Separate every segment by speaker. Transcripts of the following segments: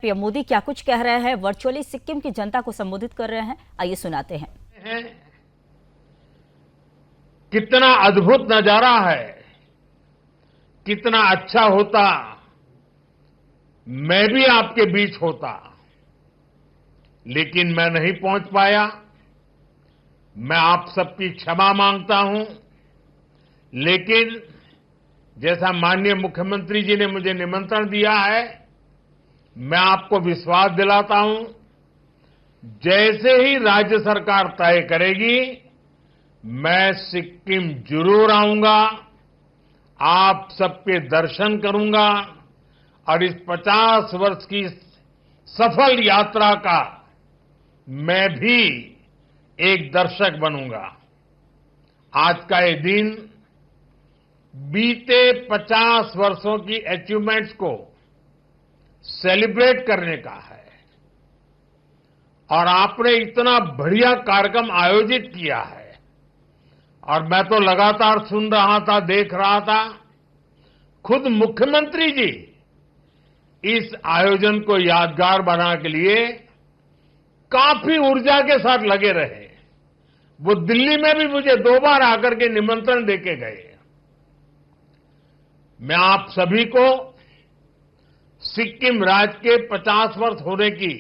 Speaker 1: PM Modi क्या कुछ कह रहे हैं, वर्चुअली सिक्किम की जनता को संबोधित कर रहे हैं। आइए सुनाते हैं।
Speaker 2: कितना अद्भुत नजारा है, कितना अच्छा होता मैं भी आपके बीच होता, लेकिन मैं नहीं पहुंच पाया। मैं आप सबकी क्षमा मांगता हूं, लेकिन जैसा माननीय मुख्यमंत्री जी ने मुझे निमंत्रण दिया है, मैं आपको विश्वास दिलाता हूं, जैसे ही राज्य सरकार तय करेगी, मैं सिक्किम जरूर आऊंगा, आप सबके दर्शन करूंगा और इस 50 वर्ष की सफल यात्रा का मैं भी एक दर्शक बनूंगा। आज का ये दिन बीते 50 वर्षों की अचीवमेंट्स को सेलिब्रेट करने का है और आपने इतना बढ़िया कार्यक्रम आयोजित किया है और मैं तो लगातार सुन रहा था, देख रहा था। खुद मुख्यमंत्री जी इस आयोजन को यादगार बनाने के लिए काफी ऊर्जा के साथ लगे रहे। वो दिल्ली में भी मुझे 2 बार आकर के निमंत्रण देके गए। मैं आप सभी को सिक्किम राज्य के 50 वर्ष होने की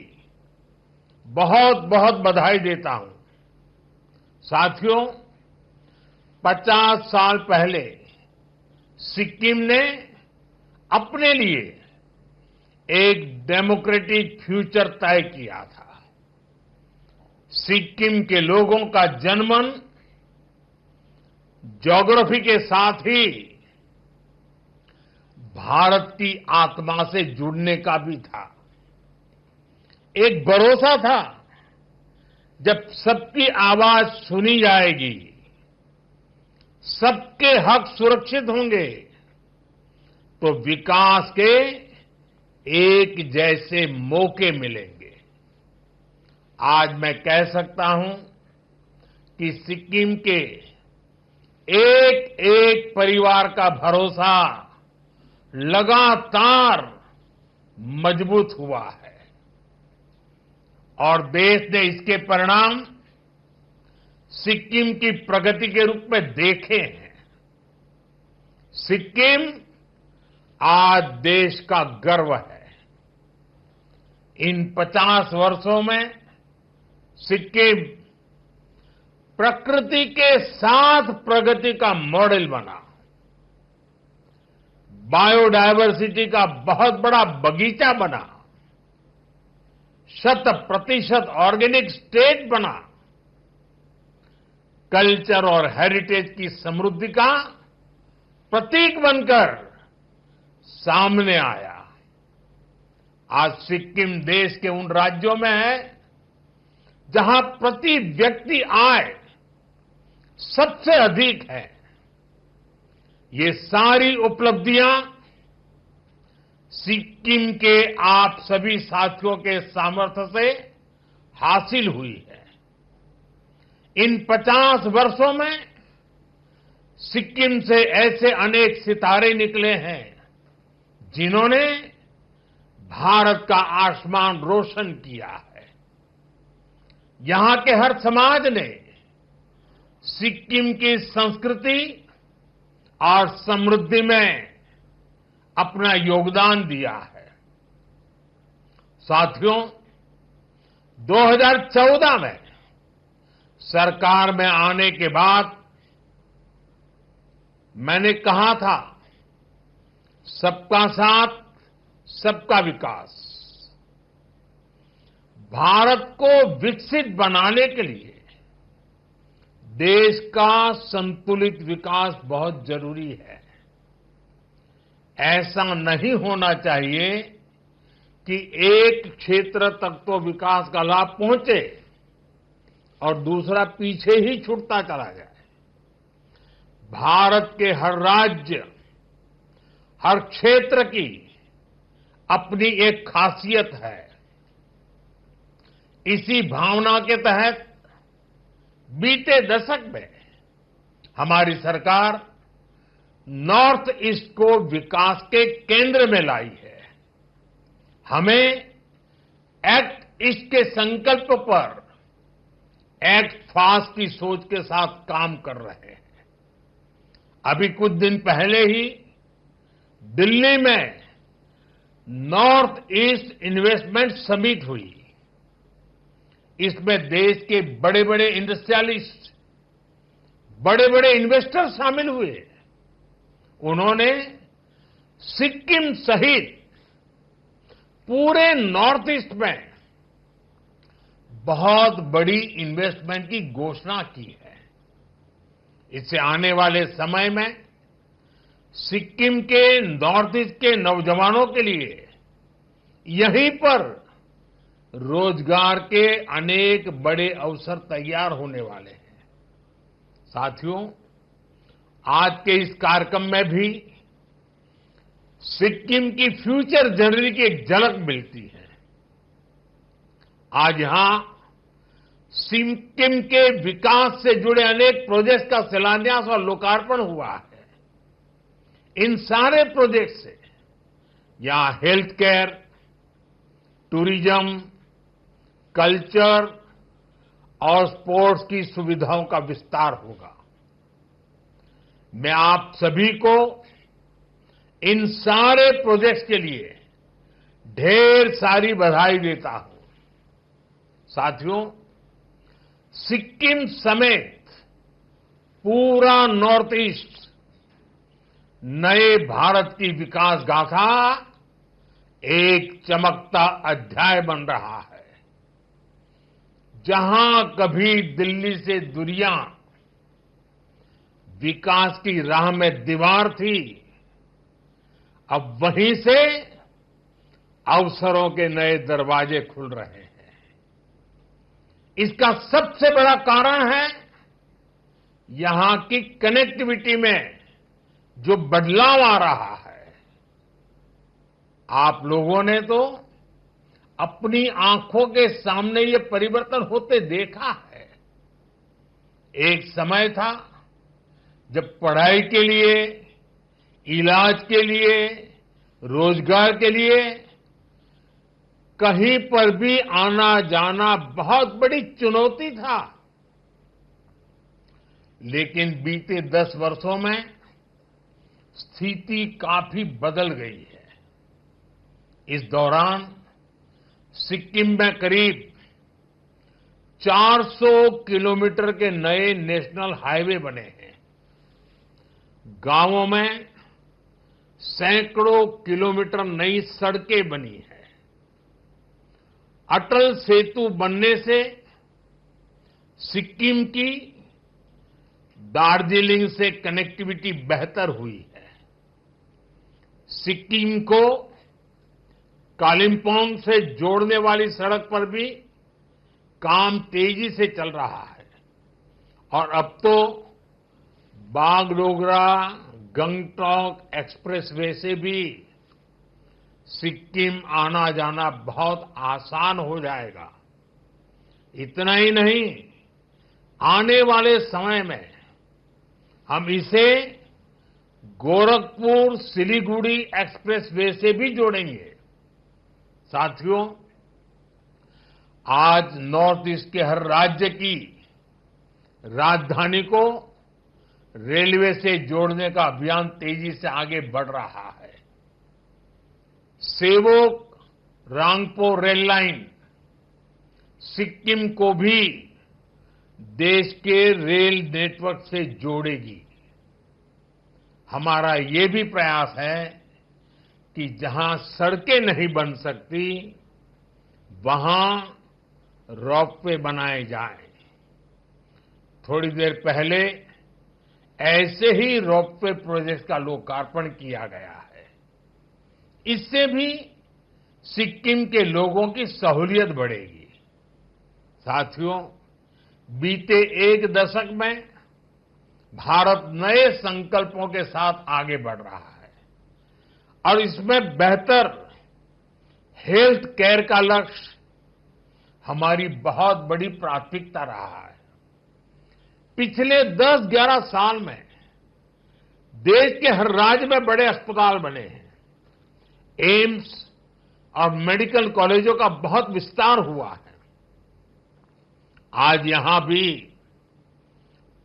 Speaker 2: बहुत बहुत बधाई देता हूं। साथियों, 50 साल पहले सिक्किम ने अपने लिए एक डेमोक्रेटिक फ्यूचर तय किया था। सिक्किम के लोगों का जनमन ज्योग्राफी के साथ ही भारत की आत्मा से जुड़ने का भी था। एक भरोसा था, जब सबकी आवाज सुनी जाएगी, सबके हक सुरक्षित होंगे, तो विकास के एक जैसे मौके मिलेंगे। आज मैं कह सकता हूं कि सिक्किम के एक एक परिवार का भरोसा लगातार मजबूत हुआ है और देश ने इसके परिणाम सिक्किम की प्रगति के रूप में देखे हैं। सिक्किम आज देश का गर्व है। इन 50 वर्षों में सिक्किम प्रकृति के साथ प्रगति का मॉडल बना, बायोडायवर्सिटी का बहुत बड़ा बगीचा बना, 100% ऑर्गेनिक स्टेट बना, कल्चर और हेरिटेज की समृद्धि का प्रतीक बनकर सामने आया। आज सिक्किम देश के उन राज्यों में है जहां प्रति व्यक्ति आय सबसे अधिक है। ये सारी उपलब्धियां सिक्किम के आप सभी साथियों के सामर्थ्य से हासिल हुई है। इन 50 वर्षों में सिक्किम से ऐसे अनेक सितारे निकले हैं जिन्होंने भारत का आसमान रोशन किया है। यहां के हर समाज ने सिक्किम की संस्कृति और समृद्धि में अपना योगदान दिया है। साथियों, 2014 में सरकार में आने के बाद मैंने कहा था, सबका साथ सबका विकास। भारत को विकसित बनाने के लिए देश का संतुलित विकास बहुत जरूरी है। ऐसा नहीं होना चाहिए कि एक क्षेत्र तक तो विकास का लाभ पहुंचे और दूसरा पीछे ही छूटता चला जाए। भारत के हर राज्य, हर क्षेत्र की अपनी एक खासियत है। इसी भावना के तहत बीते दशक में हमारी सरकार नॉर्थ ईस्ट को विकास के केंद्र में लाई है। हमें एक्ट ईस्ट के संकल्प पर एक्ट फास्ट की सोच के साथ काम कर रहे हैं। अभी कुछ दिन पहले ही दिल्ली में नॉर्थ ईस्ट इन्वेस्टमेंट समिट हुई। इसमें देश के बड़े बड़े इंडस्ट्रियलिस्ट, बड़े बड़े इन्वेस्टर शामिल हुए। उन्होंने सिक्किम सहित पूरे नॉर्थ ईस्ट में बहुत बड़ी इन्वेस्टमेंट की घोषणा की है। इससे आने वाले समय में सिक्किम के नॉर्थ ईस्ट के नौजवानों के लिए यहीं पर रोजगार के अनेक बड़े अवसर तैयार होने वाले हैं। साथियों, आज के इस कार्यक्रम में भी सिक्किम की फ्यूचर जर्नी की एक झलक मिलती है। आज यहां सिक्किम के विकास से जुड़े अनेक प्रोजेक्ट्स का शिलान्यास और लोकार्पण हुआ है। इन सारे प्रोजेक्ट से यहां हेल्थ केयर, टूरिज्म, कल्चर और स्पोर्ट्स की सुविधाओं का विस्तार होगा। मैं आप सभी को इन सारे प्रोजेक्ट्स के लिए ढेर सारी बधाई देता हूं। साथियों, सिक्किम समेत पूरा नॉर्थ ईस्ट नए भारत की विकास गाथा एक चमकता अध्याय बन रहा है। जहां कभी दिल्ली से दूरियां विकास की राह में दीवार थी, अब वहीं से अवसरों के नए दरवाजे खुल रहे हैं। इसका सबसे बड़ा कारण है यहां की कनेक्टिविटी में जो बदलाव आ रहा है। आप लोगों ने तो अपनी आंखों के सामने ये परिवर्तन होते देखा है। एक समय था जब पढ़ाई के लिए, इलाज के लिए, रोजगार के लिए कहीं पर भी आना जाना बहुत बड़ी चुनौती था। लेकिन बीते 10 वर्षों में स्थिति काफी बदल गई है। इस दौरान सिक्किम में करीब 400 किलोमीटर के नए नेशनल हाईवे बने हैं। गांवों में सैकड़ों किलोमीटर नई सड़कें बनी हैं। अटल सेतु बनने से सिक्किम की दार्जिलिंग से कनेक्टिविटी बेहतर हुई है। सिक्किम को कालिम्पोंग से जोड़ने वाली सड़क पर भी काम तेजी से चल रहा है और अब तो बागडोगरा गंगटोक एक्सप्रेसवे से भी सिक्किम आना जाना बहुत आसान हो जाएगा। इतना ही नहीं, आने वाले समय में हम इसे गोरखपुर सिलीगुड़ी एक्सप्रेसवे से भी जोड़ेंगे। साथियों, आज नॉर्थ ईस्ट के हर राज्य की राजधानी को रेलवे से जोड़ने का अभियान तेजी से आगे बढ़ रहा है। सेवोक रांगपो रेल लाइन सिक्किम को भी देश के रेल नेटवर्क से जोड़ेगी। हमारा ये भी प्रयास है कि जहां सड़कें नहीं बन सकती, वहां रोपवे बनाए जाएं। थोड़ी देर पहले ऐसे ही रोपवे प्रोजेक्ट का लोकार्पण किया गया है। इससे भी सिक्किम के लोगों की सहूलियत बढ़ेगी। साथियों, बीते एक दशक में भारत नए संकल्पों के साथ आगे बढ़ रहा है और इसमें बेहतर हेल्थ केयर का लक्ष्य हमारी बहुत बड़ी प्राथमिकता रहा है। पिछले 10-11 साल में देश के हर राज्य में बड़े अस्पताल बने हैं। एम्स, और मेडिकल कॉलेजों का बहुत विस्तार हुआ है। आज यहां भी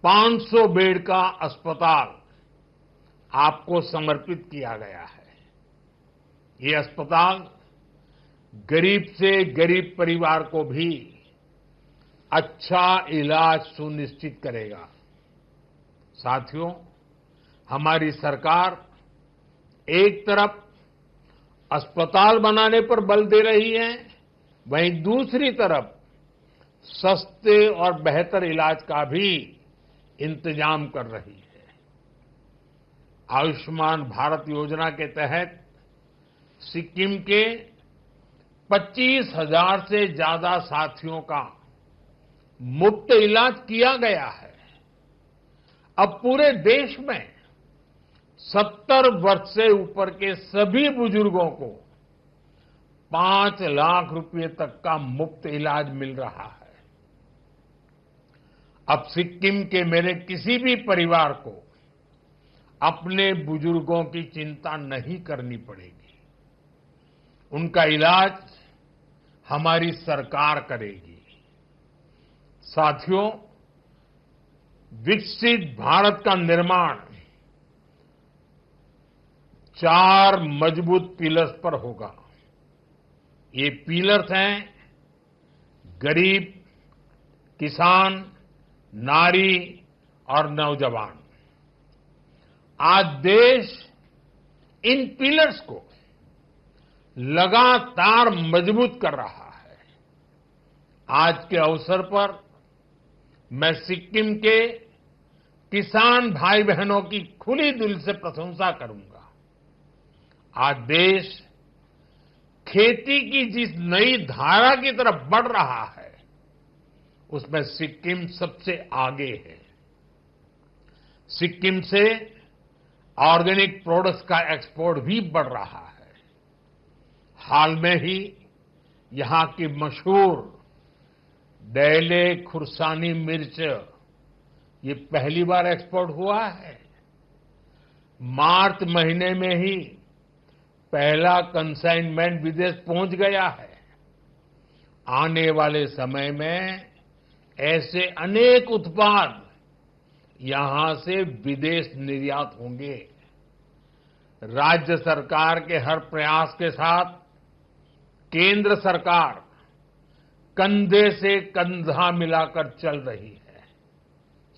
Speaker 2: 500 बेड का अस्पताल आपको समर्पित किया गया है। ये अस्पताल गरीब से गरीब परिवार को भी अच्छा इलाज सुनिश्चित करेगा। साथियों, हमारी सरकार एक तरफ अस्पताल बनाने पर बल दे रही है, वहीं दूसरी तरफ सस्ते और बेहतर इलाज का भी इंतजाम कर रही है। आयुष्मान भारत योजना के तहत सिक्किम के 25,000 से ज्यादा साथियों का मुफ्त इलाज किया गया है। अब पूरे देश में 70 वर्ष से ऊपर के सभी बुजुर्गों को 5 लाख रुपए तक का मुफ्त इलाज मिल रहा है। अब सिक्किम के मेरे किसी भी परिवार को अपने बुजुर्गों की चिंता नहीं करनी पड़ेगी। उनका इलाज हमारी सरकार करेगी। साथियों, विकसित भारत का निर्माण 4 मजबूत पिलर्स पर होगा। ये पिलर्स हैं गरीब, किसान, नारी और नौजवान। आज देश इन पिलर्स को लगातार मजबूत कर रहा है। आज के अवसर पर मैं सिक्किम के किसान भाई बहनों की खुली दिल से प्रशंसा करूंगा। आज देश खेती की जिस नई धारा की तरफ बढ़ रहा है, उसमें सिक्किम सबसे आगे है। सिक्किम से ऑर्गेनिक प्रोडक्ट्स का एक्सपोर्ट भी बढ़ रहा है। हाल में ही यहां की मशहूर डेले खुरसानी मिर्च ये पहली बार एक्सपोर्ट हुआ है। मार्च महीने में ही पहला कंसाइनमेंट विदेश पहुंच गया है। आने वाले समय में ऐसे अनेक उत्पाद यहां से विदेश निर्यात होंगे। राज्य सरकार के हर प्रयास के साथ केंद्र सरकार कंधे से कंधा मिलाकर चल रही है।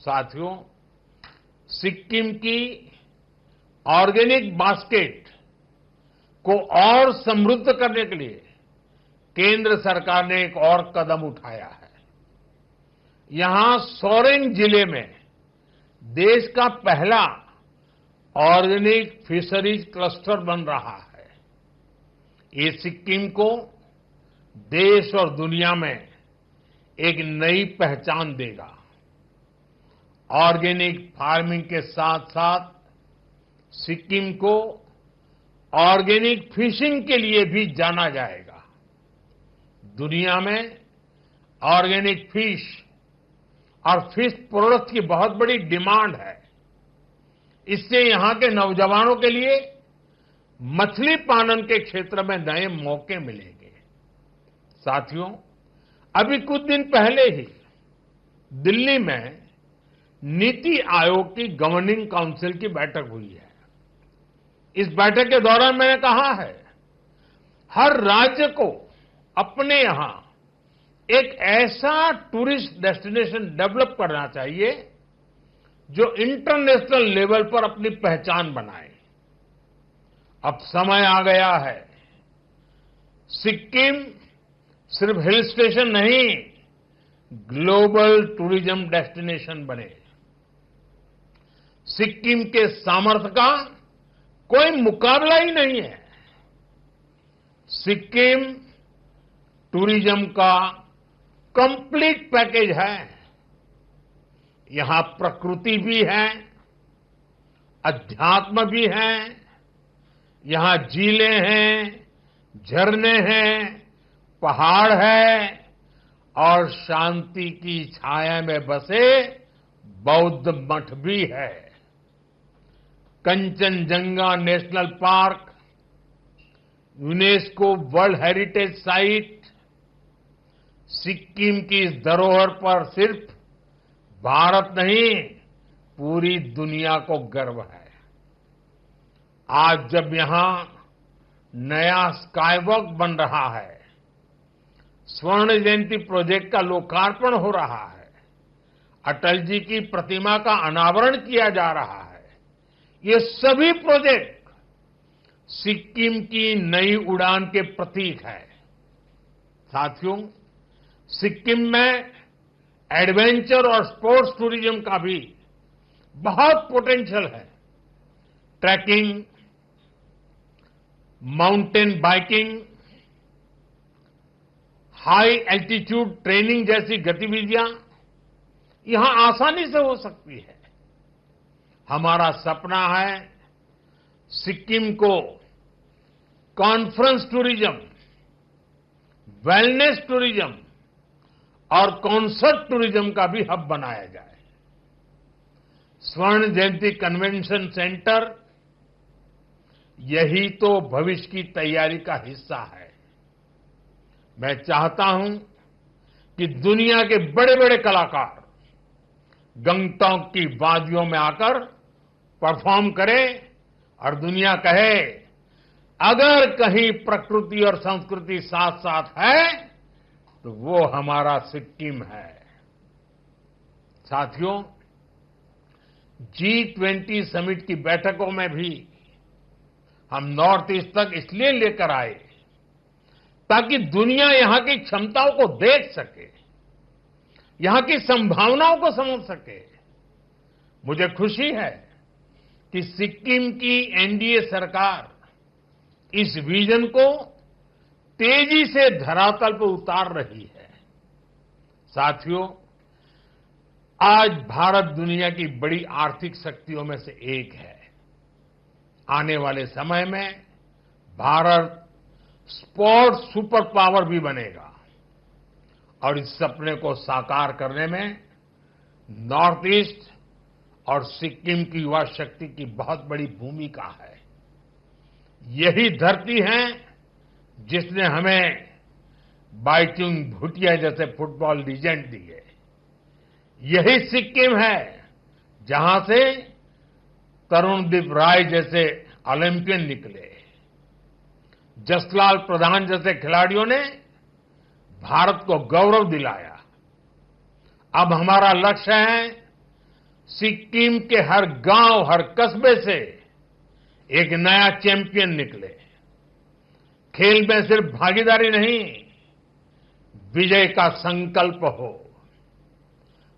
Speaker 2: साथियों, सिक्किम की ऑर्गेनिक बास्केट को और समृद्ध करने के लिए केंद्र सरकार ने एक और कदम उठाया है। यहां सोरेंग जिले में देश का पहला ऑर्गेनिक फिशरीज क्लस्टर बन रहा है। ये सिक्किम को देश और दुनिया में एक नई पहचान देगा। ऑर्गेनिक फार्मिंग के साथ साथ सिक्किम को ऑर्गेनिक फिशिंग के लिए भी जाना जाएगा। दुनिया में ऑर्गेनिक फिश और फिश प्रोडक्ट की बहुत बड़ी डिमांड है। इससे यहां के नौजवानों के लिए मछली पालन के क्षेत्र में नए मौके मिलेंगे। साथियों, अभी कुछ दिन पहले ही दिल्ली में नीति आयोग की गवर्निंग काउंसिल की बैठक हुई है। इस बैठक के दौरान मैंने कहा है, हर राज्य को अपने यहां एक ऐसा टूरिस्ट डेस्टिनेशन डेवलप करना चाहिए जो इंटरनेशनल लेवल पर अपनी पहचान बनाए। अब समय आ गया है, सिक्किम सिर्फ हिल स्टेशन नहीं, ग्लोबल टूरिज्म डेस्टिनेशन बने। सिक्किम के सामर्थ्य का कोई मुकाबला ही नहीं है। सिक्किम टूरिज्म का कंप्लीट पैकेज है। यहां प्रकृति भी है, अध्यात्म भी है, यहां झीलें हैं, झरने हैं, पहाड़ है और शांति की छाया में बसे बौद्ध मठ भी है। Kanchenjunga national park UNESCO world heritage site Sikkim की इस धरोहर पर सिर्फ भारत नहीं, पूरी दुनिया को गर्व है। आज जब यहां नया स्काईवॉक बन रहा है, स्वर्ण जयंती प्रोजेक्ट का लोकार्पण हो रहा है, अटल जी की प्रतिमा का अनावरण किया जा रहा है, ये सभी प्रोजेक्ट सिक्किम की नई उड़ान के प्रतीक है। साथियों, सिक्किम में एडवेंचर और स्पोर्ट्स टूरिज्म का भी बहुत पोटेंशियल है। Trekking, mountain biking, high altitude training जैसी गतिविधियां यहां आसानी से हो सकती है। हमारा सपना है सिक्किम को कॉन्फ्रेंस टूरिज्म, वेलनेस टूरिज्म और कॉन्सर्ट टूरिज्म का भी हब बनाया जाए। स्वर्ण जयंती कन्वेंशन सेंटर यही तो भविष्य की तैयारी का हिस्सा है। मैं चाहता हूं कि दुनिया के बड़े बड़े कलाकार गंगटोक की वादियों में आकर परफॉर्म करें और दुनिया कहे, अगर कहीं प्रकृति और संस्कृति साथ साथ है तो वो हमारा सिक्किम है। साथियों, G20 समिट की बैठकों में भी हम नॉर्थ ईस्ट तक इसलिए लेकर आए ताकि दुनिया यहां की क्षमताओं को देख सके, यहां की संभावनाओं को समझ सके। मुझे खुशी है कि सिक्किम की एनडीए सरकार इस विजन को तेजी से धरातल पर उतार रही है। साथियों, आज भारत दुनिया की बड़ी आर्थिक शक्तियों में से एक है। आने वाले समय में भारत स्पोर्ट्स सुपर पावर भी बनेगा और इस सपने को साकार करने में नॉर्थ ईस्ट और सिक्किम की युवा शक्ति की बहुत बड़ी भूमिका है। यही धरती है जिसने हमें बाइचुंग भूटिया जैसे फुटबॉल लीजेंड दिए। यही सिक्किम है जहां से तरुणदीप राय जैसे ओलंपियन निकले। जसलाल प्रधान जैसे खिलाड़ियों ने भारत को गौरव दिलाया। अब हमारा लक्ष्य है सिक्किम के हर गांव, हर कस्बे से एक नया चैंपियन निकले। खेल में सिर्फ भागीदारी नहीं, विजय का संकल्प हो।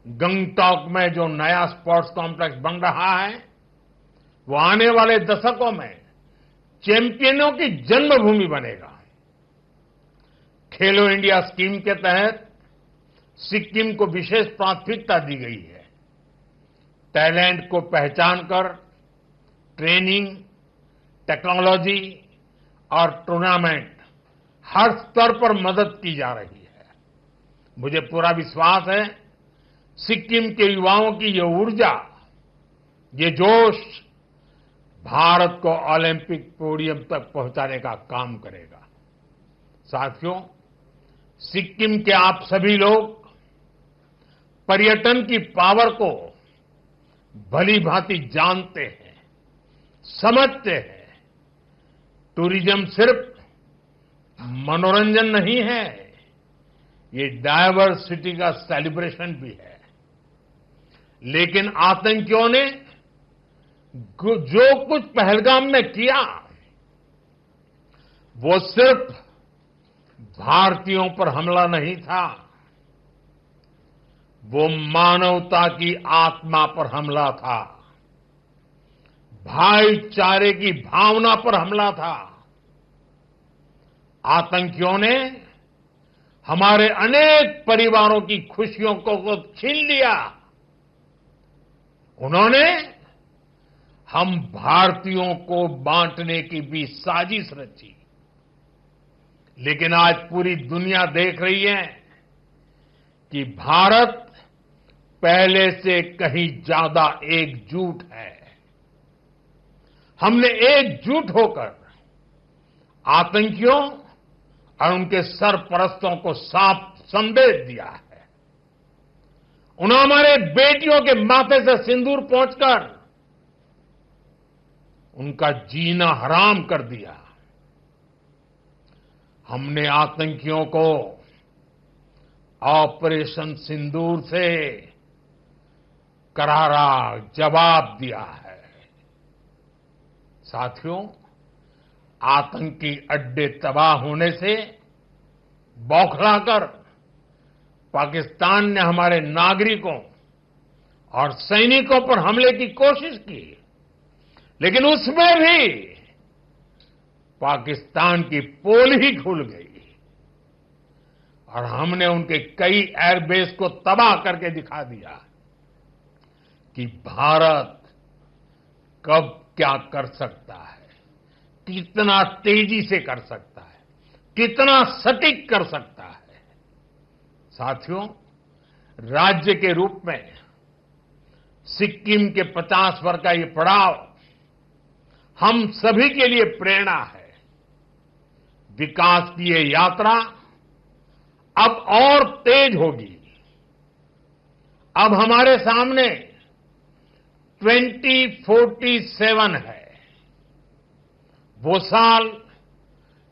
Speaker 2: गंगटोक में जो नया स्पोर्ट्स कॉम्प्लेक्स बन रहा है, वो आने वाले दशकों में चैंपियनों की जन्मभूमि बनेगा। खेलो इंडिया स्कीम के तहत सिक्किम को विशेष प्राथमिकता दी गई है। टैलेंट को पहचान कर ट्रेनिंग, टेक्नोलॉजी और टूर्नामेंट हर स्तर पर मदद की जा रही है। मुझे पूरा विश्वास है सिक्किम के युवाओं की ये ऊर्जा, ये जोश भारत को ओलंपिक पोडियम तक पहुंचाने का काम करेगा। साथियों, सिक्किम के आप सभी लोग पर्यटन की पावर को भली भांति जानते हैं, समझते हैं। टूरिज्म सिर्फ मनोरंजन नहीं है, ये डायवर्सिटी का सेलिब्रेशन भी है। लेकिन आतंकियों ने जो कुछ पहलगाम में किया, वो सिर्फ भारतीयों पर हमला नहीं था, वो मानवता की आत्मा पर हमला था, भाईचारे की भावना पर हमला था। आतंकियों ने हमारे अनेक परिवारों की खुशियों को छीन लिया। उन्होंने हम भारतीयों को बांटने की भी साजिश रची। लेकिन आज पूरी दुनिया देख रही है कि भारत पहले से कहीं ज्यादा एकजुट है। हमने एकजुट होकर आतंकियों और उनके सरपरस्तों को साफ संदेश दिया है। उन्होंने हमारे बेटियों के माथे से सिंदूर पोंछकर उनका जीना हराम कर दिया। हमने आतंकियों को ऑपरेशन सिंदूर से करारा जवाब दिया है। साथियों, आतंकी अड्डे तबाह होने से बौखलाकर पाकिस्तान ने हमारे नागरिकों और सैनिकों पर हमले की कोशिश की, लेकिन उसमें भी पाकिस्तान की पोल ही खुल गई और हमने उनके कई एयरबेस को तबाह करके दिखा दिया कि भारत कब क्या कर सकता है, कितना तेजी से कर सकता है, कितना सटीक कर सकता है। साथियों, राज्य के रूप में सिक्किम के 50 वर्ष का ये पड़ाव हम सभी के लिए प्रेरणा है। विकास की ये यात्रा अब और तेज होगी। अब हमारे सामने 2047 है, वो साल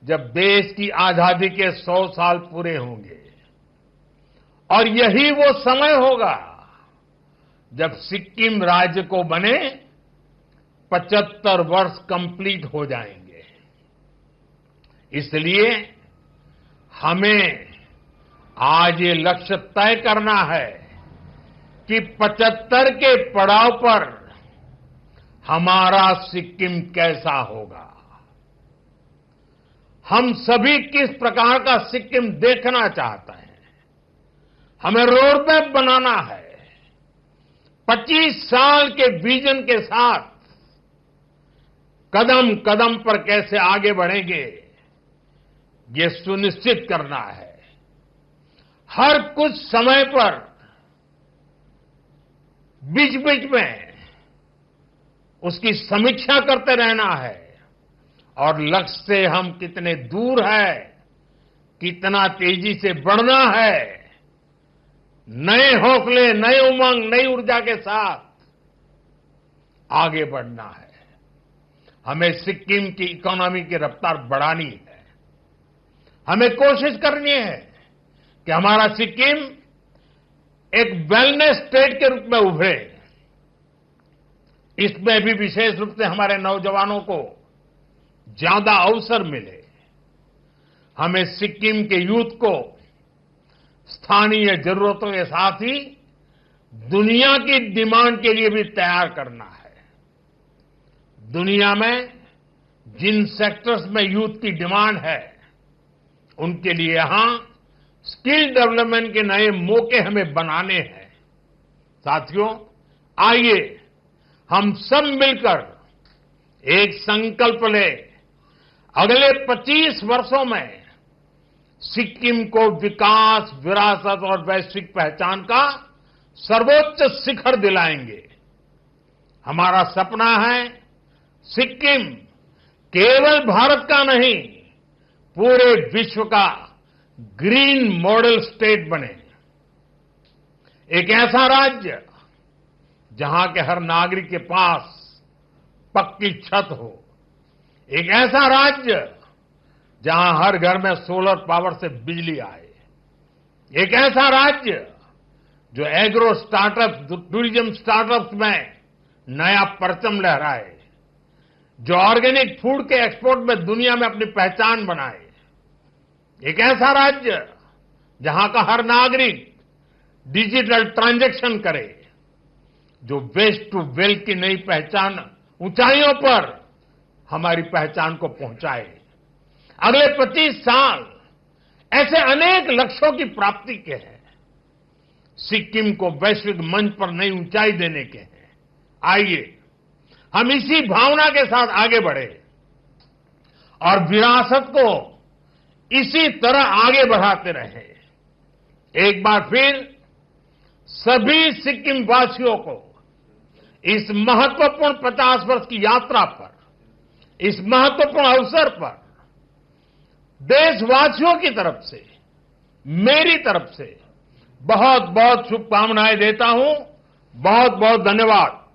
Speaker 2: जब देश की आजादी के 100 साल पूरे होंगे और यही वो समय होगा जब सिक्किम राज्य को बने 75 वर्ष कंप्लीट हो जाएंगे। इसलिए हमें आज ये लक्ष्य तय करना है कि 75 के पड़ाव पर हमारा सिक्किम कैसा होगा। हम सभी किस प्रकार का सिक्किम देखना चाहते हैं। हमें रोड मैप बनाना है। 25 साल के विजन के साथ कदम कदम पर कैसे आगे बढ़ेंगे, ये सुनिश्चित करना है। हर कुछ समय पर बीच बीच में उसकी समीक्षा करते रहना है और लक्ष्य से हम कितने दूर है, कितना तेजी से बढ़ना है, नए हौसले, नए उमंग, नई ऊर्जा के साथ आगे बढ़ना है। हमें सिक्किम की इकोनॉमी की रफ्तार बढ़ानी है। हमें कोशिश करनी है कि हमारा सिक्किम एक वेलनेस स्टेट के रूप में उभरे। इसमें भी विशेष रूप से हमारे नौजवानों को ज्यादा अवसर मिले। हमें सिक्किम के यूथ को स्थानीय जरूरतों के साथ ही दुनिया की डिमांड के लिए भी तैयार करना है। दुनिया में जिन सेक्टर्स में यूथ की डिमांड है, उनके लिए यहां स्किल डेवलपमेंट के नए मौके हमें बनाने हैं। साथियों, आइए हम सब मिलकर एक संकल्प लें। अगले 25 वर्षों में सिक्किम को विकास, विरासत और वैश्विक पहचान का सर्वोच्च शिखर दिलाएंगे। हमारा सपना है सिक्किम केवल भारत का नहीं, पूरे विश्व का ग्रीन मॉडल स्टेट बने। एक ऐसा राज्य जहां के हर नागरिक के पास पक्की छत हो। एक ऐसा राज्य जहां हर घर में सोलर पावर से बिजली आए। एक ऐसा राज्य जो एग्रो स्टार्टअप, टूरिज्म स्टार्टअप्स में नया परचम लहराए, जो ऑर्गेनिक फूड के एक्सपोर्ट में दुनिया में अपनी पहचान बनाए। एक ऐसा राज्य जहां का हर नागरिक डिजिटल ट्रांजैक्शन करे, जो वेस्ट टू वेल्थ की नई पहचान ऊंचाइयों पर हमारी पहचान को पहुंचाए। अगले 25 साल ऐसे अनेक लक्ष्यों की प्राप्ति के हैं। सिक्किम को वैश्विक मंच पर नई ऊंचाई देने के हैं। आइए हम इसी भावना के साथ आगे बढ़े और विरासत को इसी तरह आगे बढ़ाते रहे। एक बार फिर सभी सिक्किम वासियों को इस महत्वपूर्ण 50 वर्ष की यात्रा पर, इस महत्वपूर्ण अवसर पर देशवासियों की तरफ से, मेरी तरफ से बहुत बहुत शुभकामनाएं देता हूं। बहुत बहुत धन्यवाद।